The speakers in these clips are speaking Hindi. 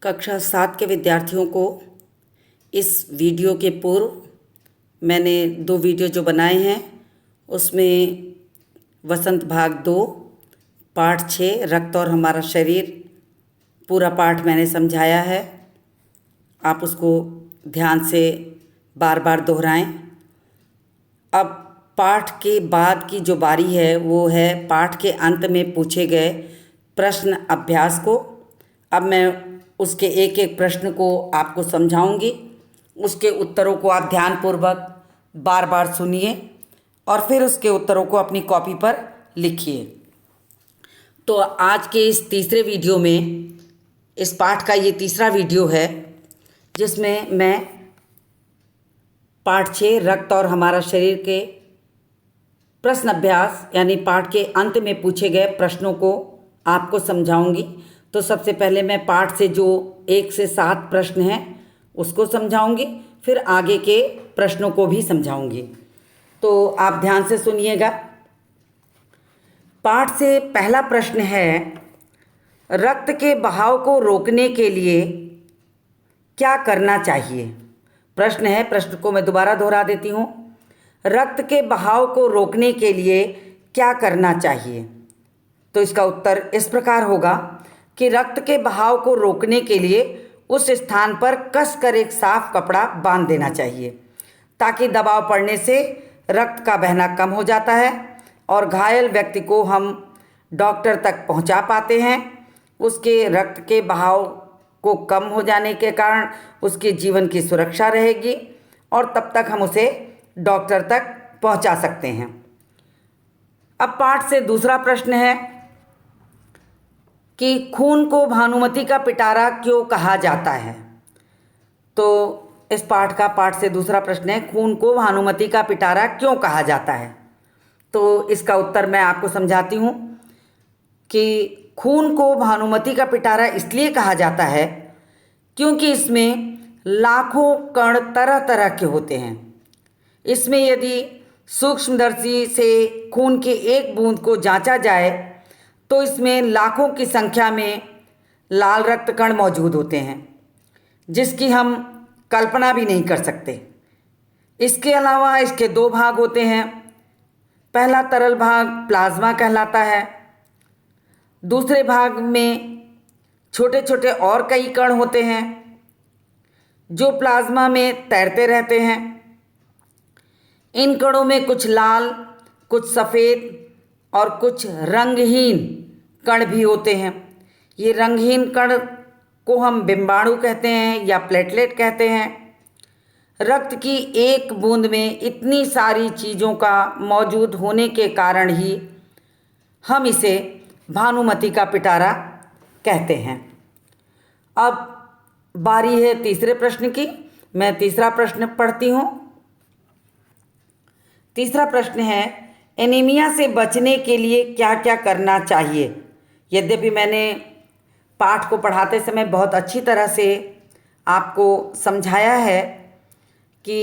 कक्षा 7 के विद्यार्थियों को इस वीडियो के पूर्व मैंने 2 वीडियो जो बनाए हैं उसमें वसंत भाग 2 पाठ 6 रक्त और हमारा शरीर पूरा पाठ मैंने समझाया है। आप उसको ध्यान से बार बार दोहराएं। अब पाठ के बाद की जो बारी है वो है पाठ के अंत में पूछे गए प्रश्न अभ्यास को। अब मैं उसके एक एक प्रश्न को आपको समझाऊंगी, उसके उत्तरों को आप ध्यानपूर्वक बार बार सुनिए और फिर उसके उत्तरों को अपनी कॉपी पर लिखिए। तो आज के इस तीसरे वीडियो में, इस पाठ का ये तीसरा वीडियो है जिसमें मैं पाठ 6 रक्त और हमारा शरीर के प्रश्न अभ्यास यानी पाठ के अंत में पूछे गए प्रश्नों को आपको समझाऊंगी। तो सबसे पहले मैं पाठ से जो 1 से 7 प्रश्न हैं उसको समझाऊंगी, फिर आगे के प्रश्नों को भी समझाऊंगी। तो आप ध्यान से सुनिएगा। पाठ से पहला प्रश्न है, रक्त के बहाव को रोकने के लिए क्या करना चाहिए। प्रश्न है, प्रश्न को मैं दोबारा दोहरा देती हूँ। रक्त के बहाव को रोकने के लिए क्या करना चाहिए। तो इसका उत्तर इस प्रकार होगा कि रक्त के बहाव को रोकने के लिए उस स्थान पर कसकर एक साफ कपड़ा बांध देना चाहिए, ताकि दबाव पड़ने से रक्त का बहना कम हो जाता है और घायल व्यक्ति को हम डॉक्टर तक पहुंचा पाते हैं। उसके रक्त के बहाव को कम हो जाने के कारण उसके जीवन की सुरक्षा रहेगी और तब तक हम उसे डॉक्टर तक पहुंचा सकते हैं। अब पाठ से दूसरा प्रश्न है कि खून को भानुमति का पिटारा क्यों कहा जाता है। तो इस पाठ से दूसरा प्रश्न है, खून को भानुमति का पिटारा क्यों कहा जाता है। तो इसका उत्तर मैं आपको समझाती हूँ कि खून को भानुमति का पिटारा इसलिए कहा जाता है क्योंकि इसमें लाखों कण तरह तरह के होते हैं। इसमें यदि सूक्ष्मदर्शी से खून के एक बूंद को जांचा जाए तो इसमें लाखों की संख्या में लाल रक्त कण मौजूद होते हैं, जिसकी हम कल्पना भी नहीं कर सकते। इसके अलावा इसके 2 भाग होते हैं। पहला तरल भाग प्लाज्मा कहलाता है। दूसरे भाग में छोटे छोटे और कई कण होते हैं जो प्लाज्मा में तैरते रहते हैं। इन कणों में कुछ लाल, कुछ सफ़ेद और कुछ रंगहीन कण भी होते हैं। ये रंगहीन कण को हम बिंबाणु कहते हैं या प्लेटलेट कहते हैं। रक्त की एक बूंद में इतनी सारी चीज़ों का मौजूद होने के कारण ही हम इसे भानुमति का पिटारा कहते हैं। अब बारी है तीसरे प्रश्न की। मैं तीसरा प्रश्न पढ़ती हूँ। तीसरा प्रश्न है, एनीमिया से बचने के लिए क्या क्या करना चाहिए। यद्यपि मैंने पाठ को पढ़ाते समय बहुत अच्छी तरह से आपको समझाया है कि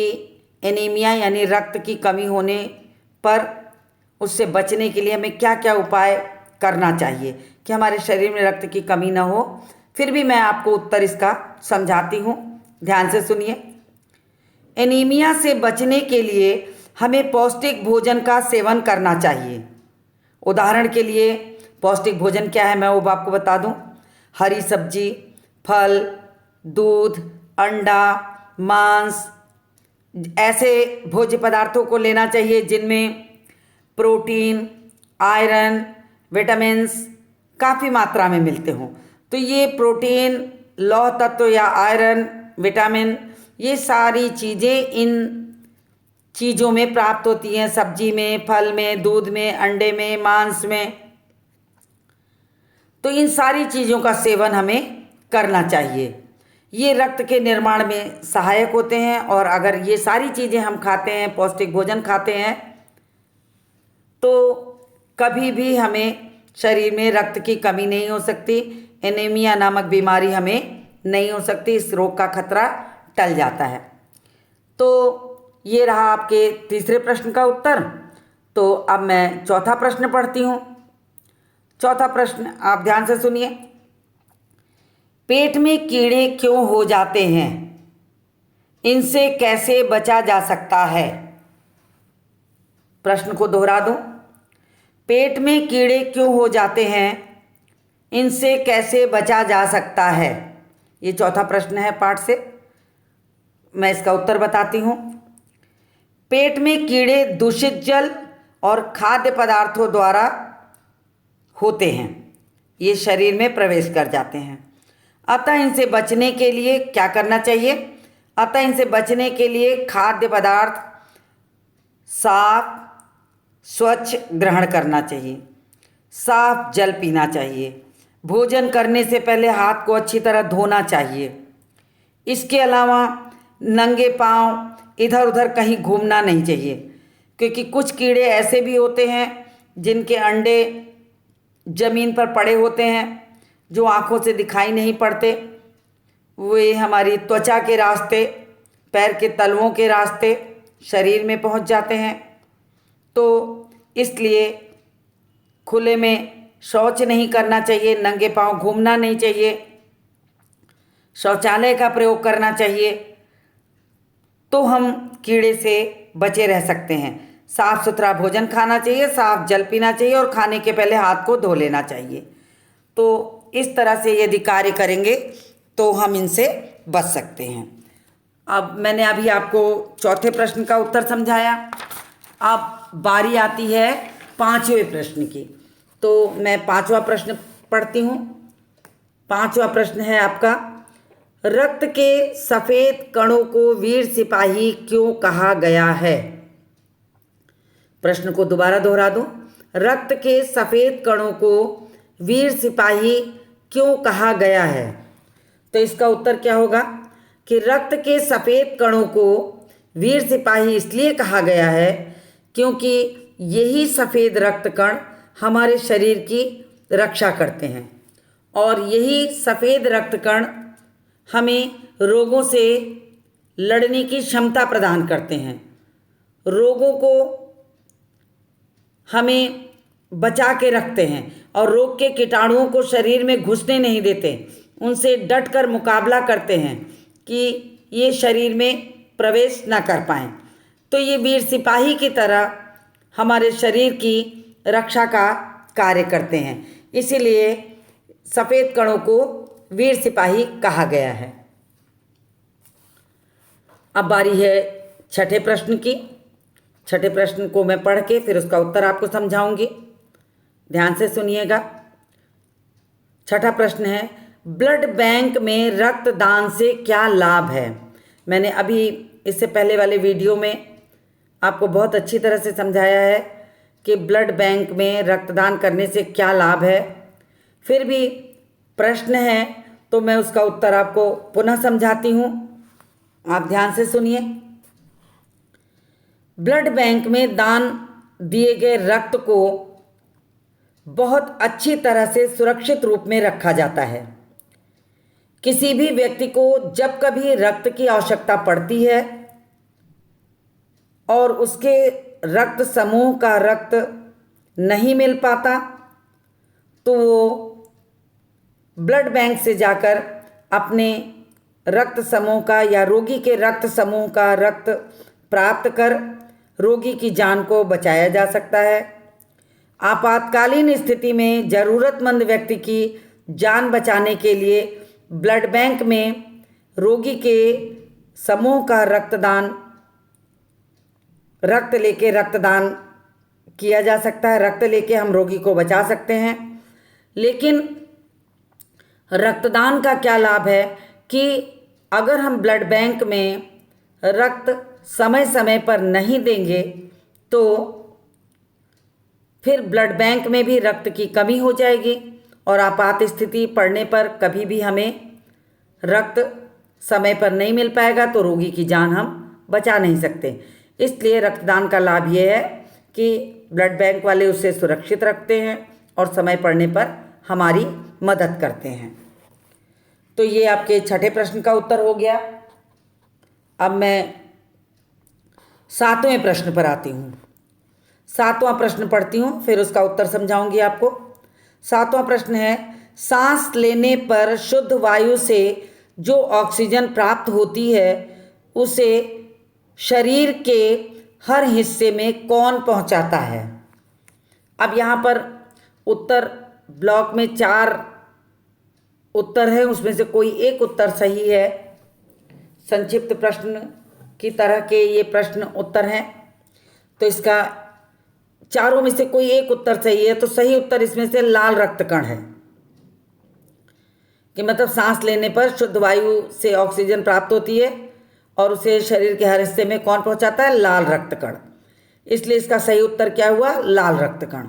एनीमिया यानी रक्त की कमी होने पर उससे बचने के लिए हमें क्या क्या उपाय करना चाहिए कि हमारे शरीर में रक्त की कमी ना हो, फिर भी मैं आपको उत्तर इसका समझाती हूँ। ध्यान से सुनिए। एनीमिया से बचने के लिए हमें पौष्टिक भोजन का सेवन करना चाहिए। उदाहरण के लिए पौष्टिक भोजन क्या है मैं वो आपको बता दूं। हरी सब्जी, फल, दूध, अंडा, मांस, ऐसे भोज्य पदार्थों को लेना चाहिए जिनमें प्रोटीन, आयरन, विटामिन्स काफ़ी मात्रा में मिलते हों। तो ये प्रोटीन, लौह तत्व या आयरन, विटामिन, ये सारी चीज़ें इन चीज़ों में प्राप्त होती हैं, सब्जी में, फल में, दूध में, अंडे में, मांस में। तो इन सारी चीज़ों का सेवन हमें करना चाहिए। ये रक्त के निर्माण में सहायक होते हैं और अगर ये सारी चीज़ें हम खाते हैं, पौष्टिक भोजन खाते हैं, तो कभी भी हमें शरीर में रक्त की कमी नहीं हो सकती। एनीमिया नामक बीमारी हमें नहीं हो सकती। इस रोग का खतरा टल जाता है। तो ये रहा आपके तीसरे प्रश्न का उत्तर। तो अब मैं चौथा प्रश्न पढ़ती हूँ। चौथा प्रश्न आप ध्यान से सुनिए। पेट में कीड़े क्यों हो जाते हैं, इनसे कैसे बचा जा सकता है। प्रश्न को दोहरा दूं। पेट में कीड़े क्यों हो जाते हैं, इनसे कैसे बचा जा सकता है। ये चौथा प्रश्न है पाठ से। मैं इसका उत्तर बताती हूँ। पेट में कीड़े दूषित जल और खाद्य पदार्थों द्वारा होते हैं, ये शरीर में प्रवेश कर जाते हैं। अतः इनसे बचने के लिए क्या करना चाहिए। अतः इनसे बचने के लिए खाद्य पदार्थ साफ स्वच्छ ग्रहण करना चाहिए, साफ जल पीना चाहिए, भोजन करने से पहले हाथ को अच्छी तरह धोना चाहिए। इसके अलावा नंगे पांव इधर उधर कहीं घूमना नहीं चाहिए, क्योंकि कुछ कीड़े ऐसे भी होते हैं जिनके अंडे ज़मीन पर पड़े होते हैं, जो आँखों से दिखाई नहीं पड़ते। वे हमारी त्वचा के रास्ते, पैर के तलवों के रास्ते शरीर में पहुंच जाते हैं। तो इसलिए खुले में शौच नहीं करना चाहिए, नंगे पांव घूमना नहीं चाहिए, शौचालय का प्रयोग करना चाहिए, तो हम कीड़े से बचे रह सकते हैं। साफ़ सुथरा भोजन खाना चाहिए, साफ जल पीना चाहिए और खाने के पहले हाथ को धो लेना चाहिए। तो इस तरह से यदि कार्य करेंगे तो हम इनसे बच सकते हैं। अब मैंने अभी आपको चौथे प्रश्न का उत्तर समझाया। अब बारी आती है पांचवें प्रश्न की। तो मैं पांचवा प्रश्न पढ़ती हूँ। पांचवा प्रश्न है आपका, रक्त के सफ़ेद कणों को वीर सिपाही क्यों कहा गया है। प्रश्न को दोबारा दोहरा दूं। रक्त के सफ़ेद कणों को वीर सिपाही क्यों कहा गया है। तो इसका उत्तर क्या होगा कि रक्त के सफ़ेद कणों को वीर सिपाही इसलिए कहा गया है क्योंकि यही सफ़ेद रक्त कण हमारे शरीर की रक्षा करते हैं और यही सफ़ेद रक्त कण हमें रोगों से लड़ने की क्षमता प्रदान करते हैं, रोगों को हमें बचा के रखते हैं और रोग के कीटाणुओं को शरीर में घुसने नहीं देते, उनसे डटकर मुकाबला करते हैं कि ये शरीर में प्रवेश ना कर पाएँ। तो ये वीर सिपाही की तरह हमारे शरीर की रक्षा का कार्य करते हैं, इसीलिए सफ़ेद कणों को वीर सिपाही कहा गया है। अब बारी है छठे प्रश्न की। छठे प्रश्न को मैं पढ़ के फिर उसका उत्तर आपको समझाऊंगी, ध्यान से सुनिएगा। छठा प्रश्न है, ब्लड बैंक में रक्तदान से क्या लाभ है। मैंने अभी इससे पहले वाले वीडियो में आपको बहुत अच्छी तरह से समझाया है कि ब्लड बैंक में रक्तदान करने से क्या लाभ है। फिर भी प्रश्न है तो मैं उसका उत्तर आपको पुनः समझाती हूँ, आप ध्यान से सुनिए। ब्लड बैंक में दान दिए गए रक्त को बहुत अच्छी तरह से सुरक्षित रूप में रखा जाता है। किसी भी व्यक्ति को जब कभी रक्त की आवश्यकता पड़ती है और उसके रक्त समूह का रक्त नहीं मिल पाता तो वो ब्लड बैंक से जाकर अपने रक्त समूह का या रोगी के रक्त समूह का रक्त प्राप्त कर रोगी की जान को बचाया जा सकता है। आपातकालीन स्थिति में ज़रूरतमंद व्यक्ति की जान बचाने के लिए ब्लड बैंक में रोगी के समूह का रक्त लेके रक्तदान किया जा सकता है। रक्त लेके हम रोगी को बचा सकते हैं। लेकिन रक्तदान का क्या लाभ है कि अगर हम ब्लड बैंक में रक्त समय समय पर नहीं देंगे तो फिर ब्लड बैंक में भी रक्त की कमी हो जाएगी और आपात स्थिति पड़ने पर कभी भी हमें रक्त समय पर नहीं मिल पाएगा तो रोगी की जान हम बचा नहीं सकते। इसलिए रक्तदान का लाभ ये है कि ब्लड बैंक वाले उसे सुरक्षित रखते हैं और समय पड़ने पर हमारी मदद करते हैं। तो ये आपके छठे प्रश्न का उत्तर हो गया। अब मैं सातवें प्रश्न पर आती हूँ। सातवां प्रश्न पढ़ती हूँ, फिर उसका उत्तर समझाऊंगी आपको। सातवां प्रश्न है, सांस लेने पर शुद्ध वायु से जो ऑक्सीजन प्राप्त होती है उसे शरीर के हर हिस्से में कौन पहुंचाता है? अब यहाँ पर उत्तर ब्लॉक में 4 उत्तर है, उसमें से कोई एक उत्तर सही है। संक्षिप्त प्रश्न की तरह के ये प्रश्न उत्तर हैं, तो इसका चारों में से कोई एक उत्तर सही है। तो सही उत्तर इसमें से लाल रक्त कण है, कि मतलब सांस लेने पर शुद्ध वायु से ऑक्सीजन प्राप्त होती है और उसे शरीर के हर हिस्से में कौन पहुंचाता है? लाल रक्त कण। इसलिए इसका सही उत्तर क्या हुआ? लाल रक्त कण।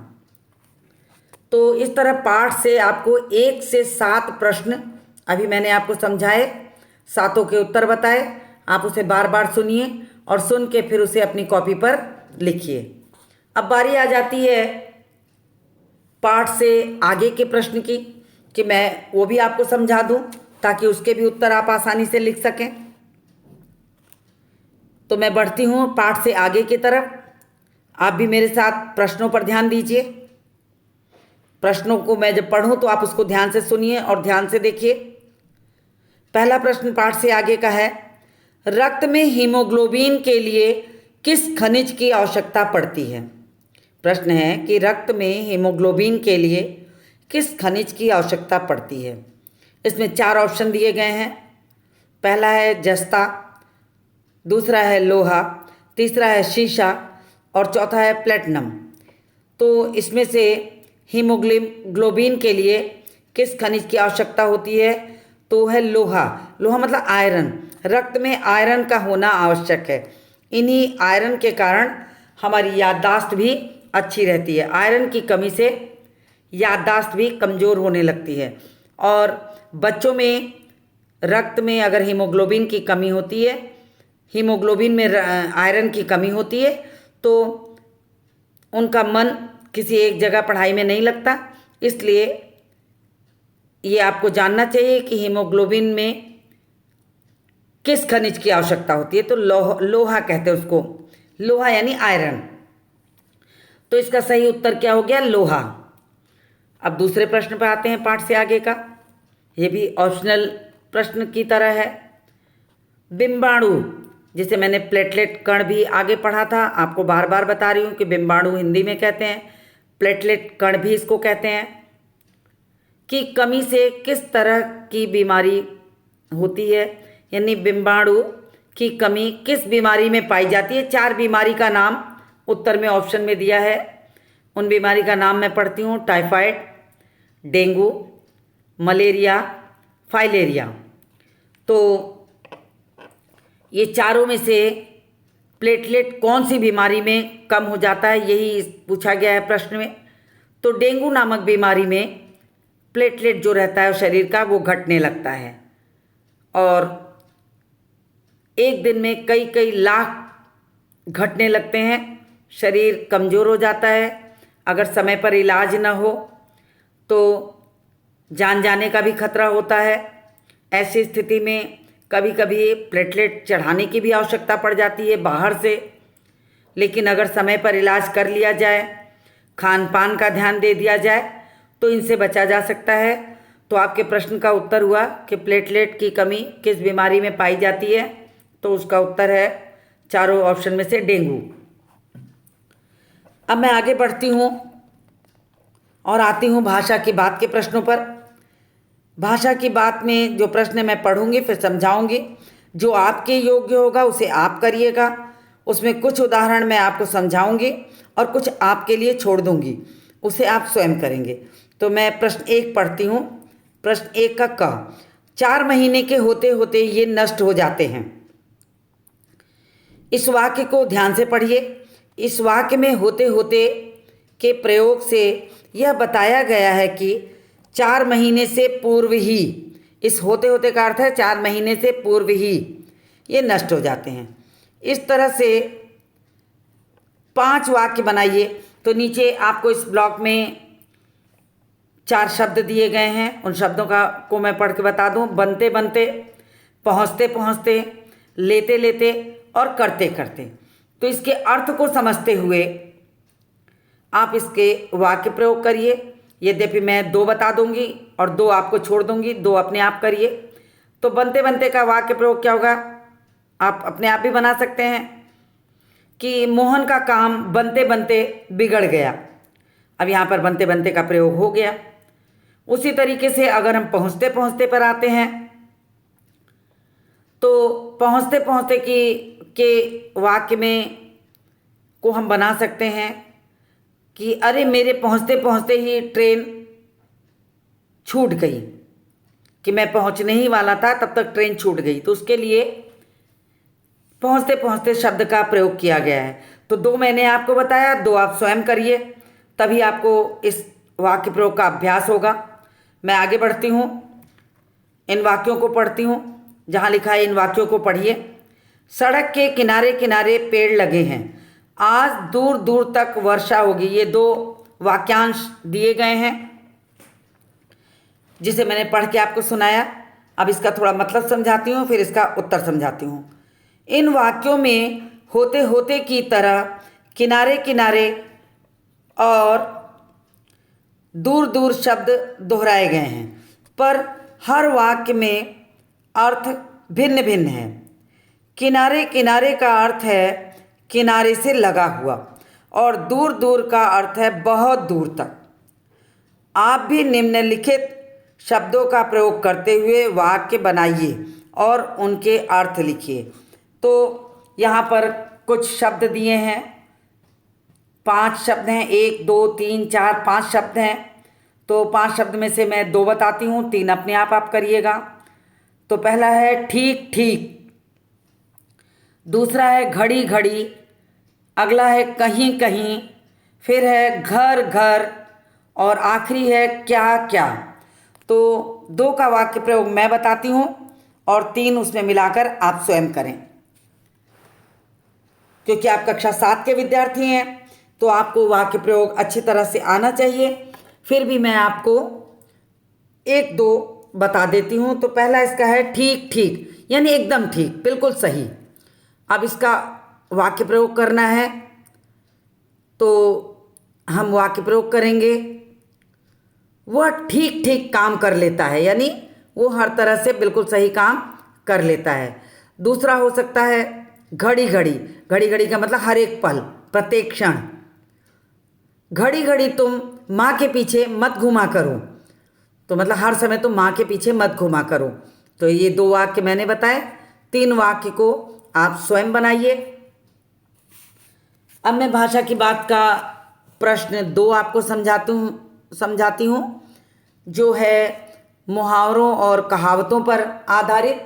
तो इस तरह पाठ से आपको 1 से 7 प्रश्न अभी मैंने आपको समझाए, 7 के उत्तर बताए। आप उसे बार बार सुनिए और सुन के फिर उसे अपनी कॉपी पर लिखिए। अब बारी आ जाती है पाठ से आगे के प्रश्न की, कि मैं वो भी आपको समझा दूं ताकि उसके भी उत्तर आप आसानी से लिख सकें। तो मैं बढ़ती हूँ पाठ से आगे की तरफ। आप भी मेरे साथ प्रश्नों पर ध्यान दीजिए। प्रश्नों को मैं जब पढ़ूं तो आप उसको ध्यान से सुनिए और ध्यान से देखिए। पहला प्रश्न पाठ से आगे का है, रक्त में हीमोग्लोबिन के लिए किस खनिज की आवश्यकता पड़ती है? प्रश्न है कि रक्त में हीमोग्लोबिन के लिए किस खनिज की आवश्यकता पड़ती है? इसमें 4 ऑप्शन दिए गए हैं। पहला है जस्ता, दूसरा है लोहा, तीसरा है शीशा और चौथा है प्लेटिनम। तो इसमें से हीमोग्लोबिन के लिए किस खनिज की आवश्यकता होती है? तो है लोहा। लोहा मतलब आयरन। रक्त में आयरन का होना आवश्यक है। इन्हीं आयरन के कारण हमारी याददाश्त भी अच्छी रहती है। आयरन की कमी से याददाश्त भी कमज़ोर होने लगती है। और बच्चों में रक्त में अगर हीमोग्लोबिन की कमी होती है, हीमोग्लोबिन में आयरन की कमी होती है, तो उनका मन किसी एक जगह पढ़ाई में नहीं लगता। इसलिए ये आपको जानना चाहिए कि हीमोग्लोबिन में किस खनिज की आवश्यकता होती है। तो लोहा कहते हैं उसको, लोहा यानी आयरन। तो इसका सही उत्तर क्या हो गया? लोहा। अब दूसरे प्रश्न पर आते हैं पाठ से आगे का। ये भी ऑप्शनल प्रश्न की तरह है। बिंबाणु, जिसे मैंने प्लेटलेट कण भी आगे पढ़ा था, आपको बार बार बता रही हूँ कि बिंबाणु हिंदी में कहते हैं, प्लेटलेट कण भी इसको कहते हैं, की कमी से किस तरह की बीमारी होती है? यानी बिंबाणु की कमी किस बीमारी में पाई जाती है? 4 बीमारी का नाम उत्तर में ऑप्शन में दिया है। उन बीमारी का नाम मैं पढ़ती हूँ। Typhoid, dengue, malaria, filaria. तो ये चारों में से प्लेटलेट कौन सी बीमारी में कम हो जाता है, यही पूछा गया है प्रश्न में। तो डेंगू नामक बीमारी में प्लेटलेट जो रहता है शरीर का वो घटने लगता है और एक दिन में कई कई लाख घटने लगते हैं। शरीर कमज़ोर हो जाता है। अगर समय पर इलाज न हो तो जान जाने का भी खतरा होता है। ऐसी स्थिति में कभी कभी प्लेटलेट चढ़ाने की भी आवश्यकता पड़ जाती है बाहर से। लेकिन अगर समय पर इलाज कर लिया जाए, खान पान का ध्यान दे दिया जाए, तो इनसे बचा जा सकता है। तो आपके प्रश्न का उत्तर हुआ कि प्लेटलेट की कमी किस बीमारी में पाई जाती है? तो उसका उत्तर है चारों ऑप्शन में से डेंगू। अब मैं आगे बढ़ती हूँ और आती हूँ भाषा की बात के प्रश्नों पर। भाषा की बात में जो प्रश्न मैं पढ़ूंगी फिर समझाऊंगी। जो आपके योग्य होगा उसे आप करिएगा। उसमें कुछ उदाहरण मैं आपको समझाऊंगी और कुछ आपके लिए छोड़ दूंगी, उसे आप स्वयं करेंगे। तो मैं प्रश्न 1 पढ़ती हूँ। प्रश्न 1 का क, 4 महीने के होते होते ये नष्ट हो जाते हैं। इस वाक्य को ध्यान से पढ़िए। इस वाक्य में होते होते के प्रयोग से यह बताया गया है कि 4 महीने से पूर्व ही, इस होते होते का अर्थ है 4 महीने से पूर्व ही ये नष्ट हो जाते हैं। इस तरह से 5 वाक्य बनाइए। तो नीचे आपको इस ब्लॉक में 4 शब्द दिए गए हैं। उन शब्दों को मैं पढ़ के बता दूं। बनते बनते, पहुंचते पहुंचते, लेते लेते और करते करते। तो इसके अर्थ को समझते हुए आप इसके वाक्य प्रयोग करिए यद्यपि मैं 2 बता दूंगी और 2 आपको छोड़ दूंगी, 2 अपने आप करिए। तो बनते बनते का वाक्य प्रयोग क्या होगा, आप अपने आप भी बना सकते हैं कि मोहन का काम बनते बनते बिगड़ गया। अब यहाँ पर बनते बनते का प्रयोग हो गया। उसी तरीके से अगर हम पहुँचते पहुँचते पर आते हैं तो पहुँचते पहुँचते के वाक्य में को हम बना सकते हैं कि अरे मेरे पहुँचते पहुँचते ही ट्रेन छूट गई, कि मैं पहुँचने ही वाला था तब तक ट्रेन छूट गई। तो उसके लिए पहुँचते पहुँचते शब्द का प्रयोग किया गया है। तो 2 मैंने आपको बताया, 2 आप स्वयं करिए, तभी आपको इस वाक्य प्रयोग का अभ्यास होगा। मैं आगे बढ़ती हूँ, इन वाक्यों को पढ़ती हूँ। जहाँ लिखा है इन वाक्यों को पढ़िए। सड़क के किनारे किनारे पेड़ लगे हैं, आज दूर दूर तक वर्षा होगी। ये 2 वाक्यांश दिए गए हैं जिसे मैंने पढ़ के आपको सुनाया। अब इसका थोड़ा मतलब समझाती हूँ, फिर इसका उत्तर समझाती हूँ। इन वाक्यों में होते होते की तरह किनारे किनारे और दूर दूर शब्द दोहराए गए हैं, पर हर वाक्य में अर्थ भिन्न भिन्न है। किनारे किनारे का अर्थ है किनारे से लगा हुआ, और दूर दूर का अर्थ है बहुत दूर तक। आप भी निम्नलिखित शब्दों का प्रयोग करते हुए वाक्य बनाइए और उनके अर्थ लिखिए। तो यहाँ पर कुछ शब्द दिए हैं, 5 शब्द हैं, 1 2 3 4 5 शब्द हैं। तो 5 शब्द में से मैं 2 बताती हूँ, 3 अपने आप करिएगा। तो पहला है ठीक ठीक, दूसरा है घड़ी घड़ी, अगला है कहीं कहीं, फिर है घर घर, और आखिरी है क्या क्या। तो 2 का वाक्य प्रयोग मैं बताती हूँ और 3 उसमें मिलाकर आप स्वयं करें। क्योंकि आप कक्षा 7 के विद्यार्थी हैं तो आपको वाक्य प्रयोग अच्छी तरह से आना चाहिए। फिर भी मैं आपको 1-2 बता देती हूँ। तो पहला इसका है ठीक ठीक, यानी एकदम ठीक, बिल्कुल सही। अब इसका वाक्य प्रयोग करना है तो हम वाक्य प्रयोग करेंगे, वह ठीक ठीक काम कर लेता है, यानी वो हर तरह से बिल्कुल सही काम कर लेता है। दूसरा हो सकता है घड़ी घड़ी, घड़ी घड़ी का मतलब हर एक पल, प्रत्येक क्षण। घड़ी घड़ी तुम माँ के पीछे मत घुमा करो, तो मतलब हर समय तुम माँ के पीछे मत घुमा करो। तो ये 2 वाक्य मैंने बताए, 3 वाक्य को आप स्वयं बनाइए। अब मैं भाषा की बात का प्रश्न 2 आपको समझाती हूँ, जो है मुहावरों और कहावतों पर आधारित।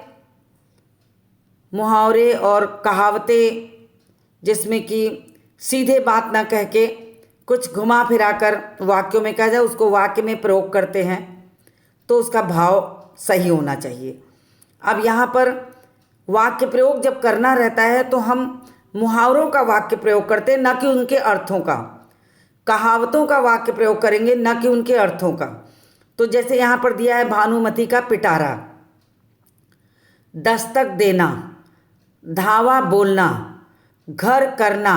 मुहावरे और कहावतें जिसमें कि सीधे बात ना कह के कुछ घुमा फिरा कर वाक्यों में कहा जाए, उसको वाक्य में प्रयोग करते हैं, तो उसका भाव सही होना चाहिए। अब यहाँ पर वाक्य प्रयोग जब करना रहता है तो हम मुहावरों का वाक्य प्रयोग करते हैं, न कि उनके अर्थों का। कहावतों का वाक्य प्रयोग करेंगे, न कि उनके अर्थों का। तो जैसे यहाँ पर दिया है भानुमति का पिटारा, दस्तक देना, धावा बोलना, घर करना,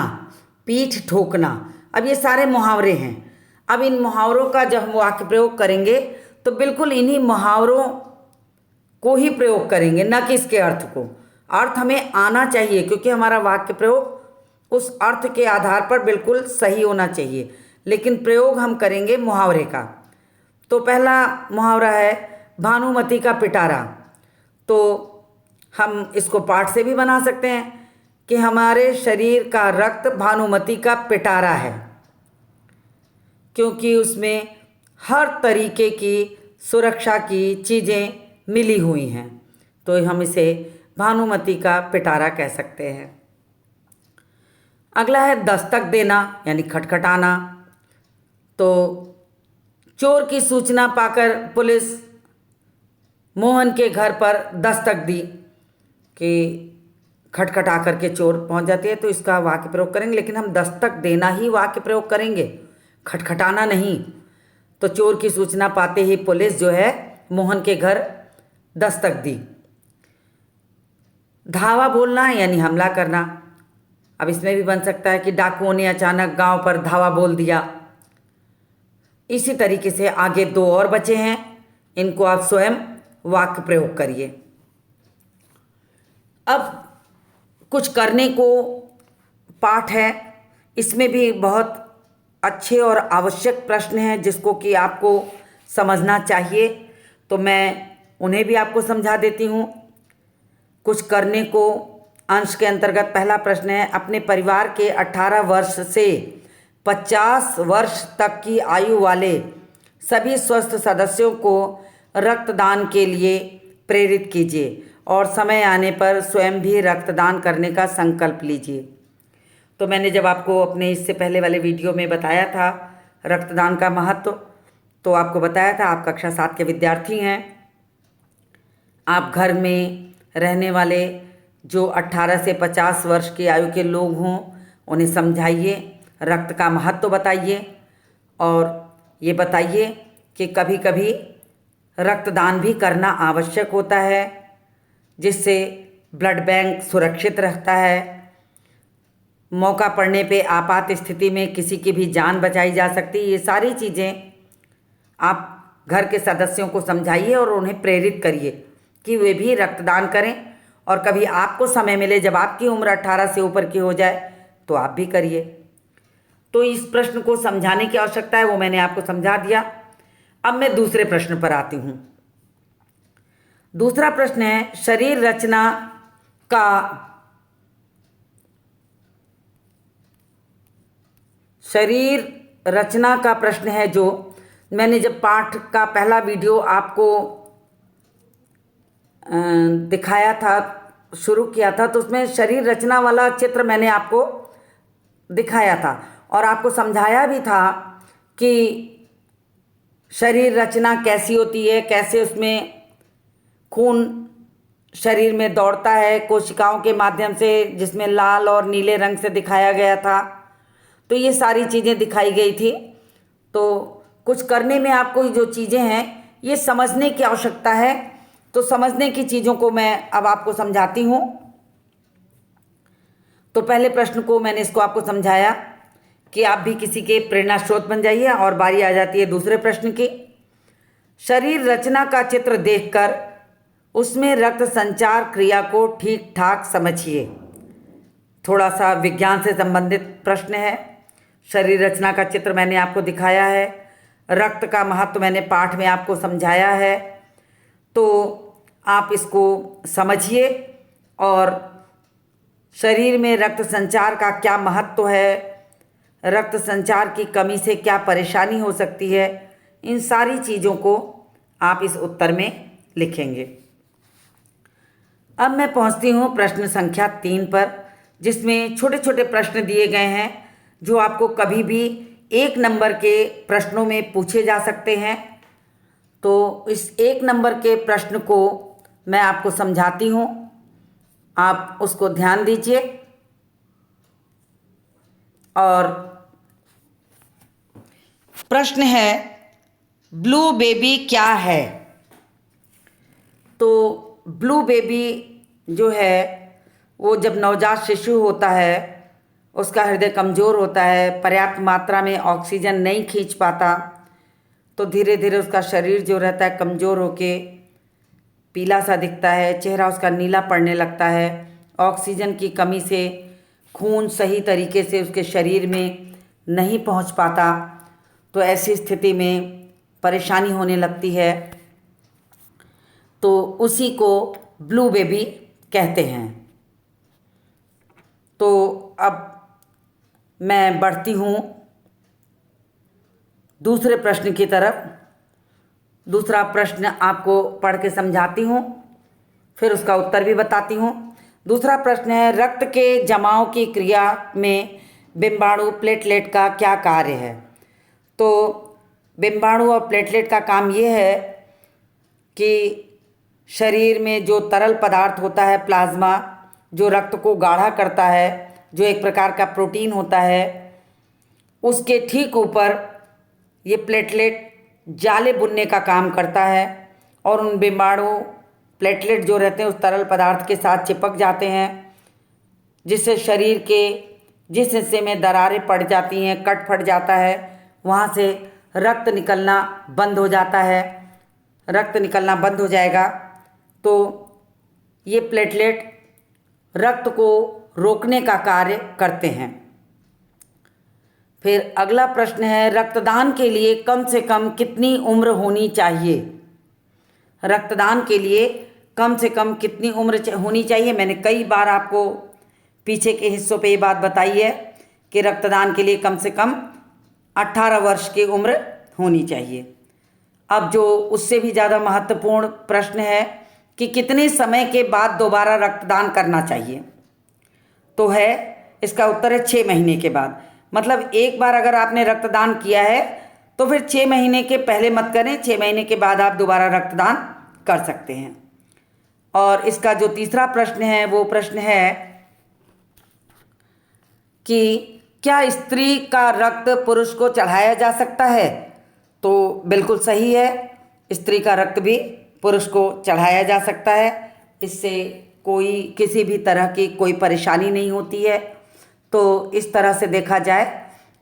पीठ ठोकना। अब ये सारे मुहावरे हैं। अब इन मुहावरों का जब हम वाक्य प्रयोग करेंगे तो बिल्कुल इन्हीं मुहावरों को ही प्रयोग करेंगे, न कि इसके अर्थ को। अर्थ हमें आना चाहिए, क्योंकि हमारा वाक्य प्रयोग उस अर्थ के आधार पर बिल्कुल सही होना चाहिए, लेकिन प्रयोग हम करेंगे मुहावरे का। तो पहला मुहावरा है भानुमति का पिटारा। तो हम इसको पाठ से भी बना सकते हैं कि हमारे शरीर का रक्त भानुमति का पिटारा है, क्योंकि उसमें हर तरीके की सुरक्षा की चीज़ें मिली हुई हैं। तो हम इसे भानुमति का पिटारा कह सकते हैं। अगला है दस्तक देना, यानी खटखटाना। तो चोर की सूचना पाकर पुलिस मोहन के घर पर दस्तक दी, कि खटखटा करके चोर पहुंच जाती है। तो इसका वाक्य प्रयोग करेंगे, लेकिन हम दस्तक देना ही वाक्य प्रयोग करेंगे, खटखटाना नहीं। तो चोर की सूचना पाते ही पुलिस जो है मोहन के घर दस्तक दी। धावा बोलना यानी हमला करना। अब इसमें भी बन सकता है कि डाकुओं ने अचानक गांव पर धावा बोल दिया। इसी तरीके से आगे 2 और बचे हैं, इनको आप स्वयं वाक्य प्रयोग करिए। अब कुछ करने को पाठ है, इसमें भी बहुत अच्छे और आवश्यक प्रश्न हैं जिसको कि आपको समझना चाहिए, तो मैं उन्हें भी आपको समझा देती हूँ। कुछ करने को अंश के अंतर्गत पहला प्रश्न है, अपने परिवार के 18 वर्ष से 50 वर्ष तक की आयु वाले सभी स्वस्थ सदस्यों को रक्तदान के लिए प्रेरित कीजिए और समय आने पर स्वयं भी रक्तदान करने का संकल्प लीजिए। तो मैंने जब आपको अपने इससे पहले वाले वीडियो में बताया था रक्तदान का महत्व, तो आपको बताया था आप कक्षा 7 के विद्यार्थी हैं, आप घर में रहने वाले जो 18 से 50 वर्ष की आयु के लोग हों उन्हें समझाइए, रक्त का महत्व बताइए और ये बताइए कि कभी कभी रक्तदान भी करना आवश्यक होता है, जिससे ब्लड बैंक सुरक्षित रहता है। मौका पड़ने पे आपात स्थिति में किसी की भी जान बचाई जा सकती है। ये सारी चीज़ें आप घर के सदस्यों को समझाइए और उन्हें प्रेरित करिए कि वे भी रक्तदान करें, और कभी आपको समय मिले जब आपकी उम्र 18 से ऊपर की हो जाए तो आप भी करिए। तो इस प्रश्न को समझाने की आवश्यकता है, वो मैंने आपको समझा दिया। अब मैं दूसरे प्रश्न पर आती हूँ। दूसरा प्रश्न है शरीर रचना का प्रश्न है, जो मैंने जब पाठ का पहला वीडियो आपको दिखाया था, शुरू किया था, तो उसमें शरीर रचना वाला चित्र मैंने आपको दिखाया था और आपको समझाया भी था कि शरीर रचना कैसी होती है, कैसे उसमें खून शरीर में दौड़ता है कोशिकाओं के माध्यम से, जिसमें लाल और नीले रंग से दिखाया गया था। तो ये सारी चीज़ें दिखाई गई थी। तो कुछ करने में आपको जो चीज़ें हैं ये समझने की आवश्यकता है, तो समझने की चीज़ों को मैं अब आपको समझाती हूँ। तो पहले प्रश्न को मैंने इसको आपको समझाया कि आप भी किसी के प्रेरणा स्रोत बन जाइए, और बारी आ जाती है दूसरे प्रश्न की। शरीर रचना का चित्र देखकर उसमें रक्त संचार क्रिया को ठीक ठाक समझिए। थोड़ा सा विज्ञान से संबंधित प्रश्न है। शरीर रचना का चित्र मैंने आपको दिखाया है, रक्त का महत्व मैंने पाठ में आपको समझाया है, तो आप इसको समझिए और शरीर में रक्त संचार का क्या महत्व है, रक्त संचार की कमी से क्या परेशानी हो सकती है, इन सारी चीज़ों को आप इस उत्तर में लिखेंगे। अब मैं पहुंचती हूं प्रश्न संख्या 3 पर, जिसमें छोटे छोटे प्रश्न दिए गए हैं जो आपको कभी भी 1 नंबर के प्रश्नों में पूछे जा सकते हैं। तो इस 1 नंबर के प्रश्न को मैं आपको समझाती हूं, आप उसको ध्यान दीजिए। और प्रश्न है ब्लू बेबी क्या है। तो ब्लू बेबी जो है वो जब नवजात शिशु होता है, उसका हृदय कमज़ोर होता है, पर्याप्त मात्रा में ऑक्सीजन नहीं खींच पाता, तो धीरे धीरे उसका शरीर जो रहता है कमज़ोर होके पीला सा दिखता है, चेहरा उसका नीला पड़ने लगता है। ऑक्सीजन की कमी से खून सही तरीके से उसके शरीर में नहीं पहुंच पाता, तो ऐसी स्थिति में परेशानी होने लगती है, तो उसी को ब्लू बेबी कहते हैं। तो अब मैं बढ़ती हूँ दूसरे प्रश्न की तरफ। दूसरा प्रश्न आपको पढ़ के समझाती हूँ, फिर उसका उत्तर भी बताती हूँ। दूसरा प्रश्न है रक्त के जमाव की क्रिया में बिंबाणु प्लेटलेट का क्या कार्य है। तो बिंबाणु और प्लेटलेट का काम ये है कि शरीर में जो तरल पदार्थ होता है प्लाज्मा, जो रक्त को गाढ़ा करता है, जो एक प्रकार का प्रोटीन होता है, उसके ठीक ऊपर ये प्लेटलेट जाले बुनने का काम करता है और उन बिंबाणु प्लेटलेट जो रहते हैं उस तरल पदार्थ के साथ चिपक जाते हैं, जिससे शरीर के जिस हिस्से में दरारें पड़ जाती हैं, कट फट जाता है, वहाँ से रक्त निकलना बंद हो जाता है, रक्त निकलना बंद हो जाएगा। तो ये प्लेटलेट रक्त को रोकने का कार्य करते हैं। फिर अगला प्रश्न है, रक्तदान के लिए कम से कम कितनी उम्र होनी चाहिए? रक्तदान के लिए कम से कम कितनी उम्र होनी चाहिए? मैंने कई बार आपको पीछे के हिस्सों पे ये बात बताई है कि रक्तदान के लिए कम से कम 18 वर्ष की उम्र होनी चाहिए। अब जो उससे भी ज़्यादा महत्वपूर्ण प्रश्न है कि कितने समय के बाद दोबारा रक्तदान करना चाहिए? तो है, इसका उत्तर है 6 महीने के बाद। मतलब एक बार अगर आपने रक्तदान किया है तो फिर 6 महीने के पहले मत करें, 6 महीने के बाद आप दोबारा रक्तदान कर सकते हैं। और इसका जो तीसरा प्रश्न है वो प्रश्न है कि क्या स्त्री का रक्त पुरुष को चढ़ाया जा सकता है? तो बिल्कुल सही है, स्त्री का रक्त भी पुरुष को चढ़ाया जा सकता है। इससे कोई किसी भी तरह की कोई परेशानी नहीं होती है। तो इस तरह से देखा जाए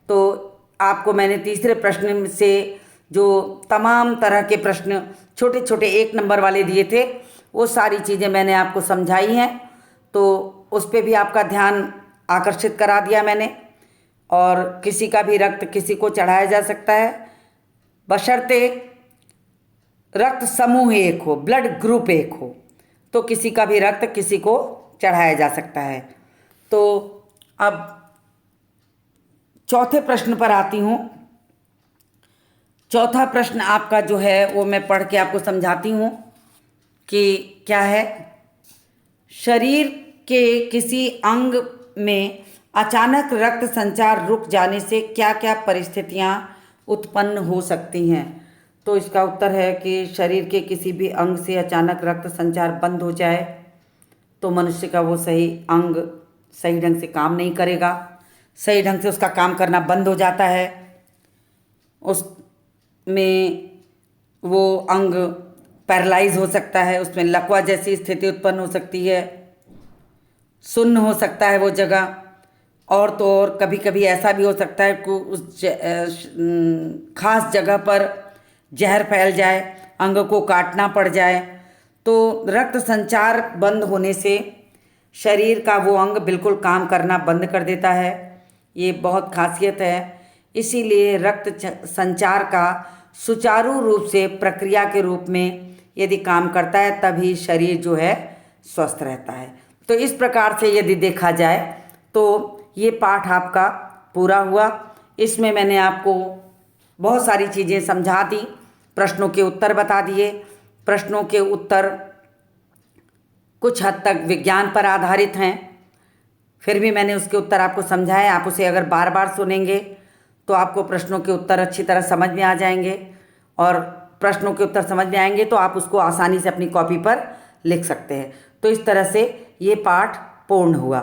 तो आपको मैंने तीसरे प्रश्न से जो तमाम तरह के प्रश्न छोटे छोटे 1 नंबर वाले दिए थे वो सारी चीज़ें मैंने आपको समझाई हैं। तो उस पर भी आपका ध्यान आकर्षित करा दिया मैंने। और किसी का भी रक्त किसी को चढ़ाया जा सकता है, बशर्ते रक्त समूह एक हो, ब्लड ग्रुप एक हो, तो किसी का भी रक्त किसी को चढ़ाया जा सकता है। तो अब चौथे प्रश्न पर आती हूँ। चौथा प्रश्न आपका जो है वो मैं पढ़ के आपको समझाती हूँ कि क्या है। शरीर के किसी अंग में अचानक रक्त संचार रुक जाने से क्या क्या परिस्थितियाँ उत्पन्न हो सकती हैं? तो इसका उत्तर है कि शरीर के किसी भी अंग से अचानक रक्त संचार बंद हो जाए तो मनुष्य का वो सही अंग सही ढंग से काम नहीं करेगा, सही ढंग से उसका काम करना बंद हो जाता है। उसमें वो अंग पैरालाइज हो सकता है, उसमें लकवा जैसी स्थिति उत्पन्न हो सकती है, सुन्न हो सकता है वो जगह। और तो और कभी कभी ऐसा भी हो सकता है कि उस खास जगह पर जहर फैल जाए, अंग को काटना पड़ जाए। तो रक्त संचार बंद होने से शरीर का वो अंग बिल्कुल काम करना बंद कर देता है। ये बहुत खासियत है। इसीलिए रक्त संचार का सुचारू रूप से प्रक्रिया के रूप में यदि काम करता है तभी शरीर जो है स्वस्थ रहता है। तो इस प्रकार से यदि देखा जाए तो ये पाठ आपका पूरा हुआ। इसमें मैंने आपको बहुत सारी चीज़ें समझा दी, प्रश्नों के उत्तर बता दिए। प्रश्नों के उत्तर कुछ हद तक विज्ञान पर आधारित हैं, फिर भी मैंने उसके उत्तर आपको समझाए। आप उसे अगर बार बार सुनेंगे तो आपको प्रश्नों के उत्तर अच्छी तरह समझ में आ जाएंगे, और प्रश्नों के उत्तर समझ में आएंगे तो आप उसको आसानी से अपनी कॉपी पर लिख सकते हैं। तो इस तरह से ये पाठ पूर्ण हुआ।